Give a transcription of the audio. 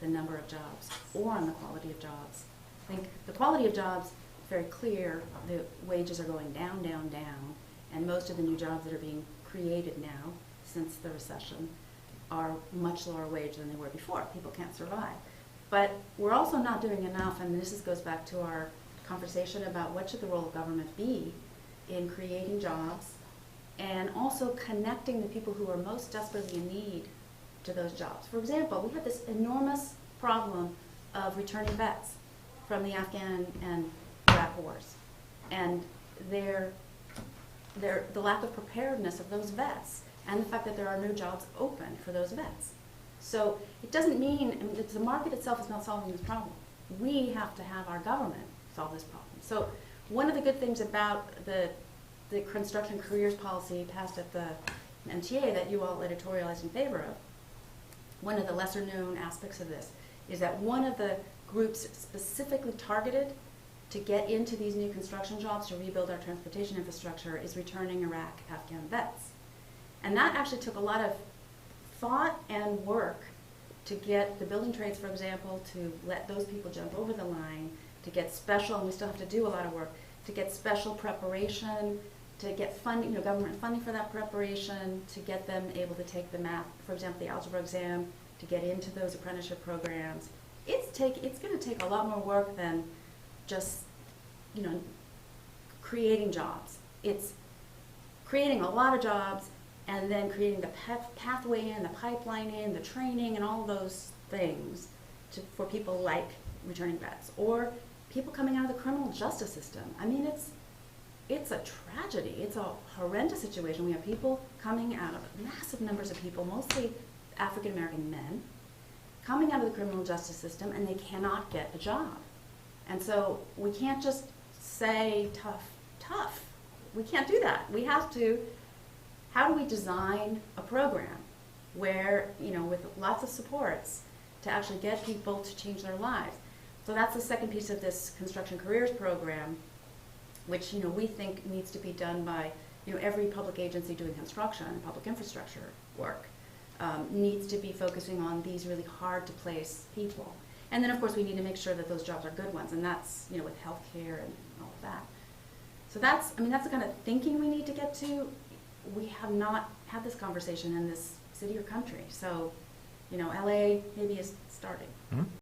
the number of jobs or on the quality of jobs. I think the quality of jobs, very clear, the wages are going down, down, down, and most of the new jobs that are being created now since the recession are much lower wage than they were before. People can't survive. But we're also not doing enough, and this goes back to our conversation about what should the role of government be in creating jobs and also connecting the people who are most desperately in need to those jobs. For example, we have this enormous problem of returning vets from the Afghan and Iraq wars, and the lack of preparedness of those vets, and the fact that there are no jobs open for those vets. So it doesn't mean, I mean, the market itself is not solving this problem. We have to have our government solve this problem. So one of the good things about the construction careers policy passed at the MTA that you all editorialized in favor of, one of the lesser known aspects of this is that one of the groups specifically targeted to get into these new construction jobs to rebuild our transportation infrastructure is returning Iraq Afghan vets. And that actually took a lot of thought and work to get the building trades, for example, to let those people jump over the line, to get special, and we still have to do a lot of work, to get special preparation, to get funding, government funding for that preparation, to get them able to take the math, for example, the algebra exam, to get into those apprenticeship programs. It's going to take a lot more work than just, creating jobs. It's creating a lot of jobs and then creating the pathway in, the pipeline in, the training, and all those things for people like returning vets or people coming out of the criminal justice system. I mean, it's a tragedy. It's a horrendous situation. We have people coming out of, massive numbers of people, mostly African American men, coming out of the criminal justice system, and they cannot get a job. And so we can't just say tough, tough. We can't do that. We have to, how do we design a program where, with lots of supports to actually get people to change their lives? So that's the second piece of this construction careers program, which we think needs to be done by every public agency doing construction and public infrastructure work needs to be focusing on these really hard to place people. And then of course we need to make sure that those jobs are good ones, and that's with healthcare and all of that. So that's the kind of thinking we need to get to. We have not had this conversation in this city or country. So LA maybe is starting. Mm-hmm.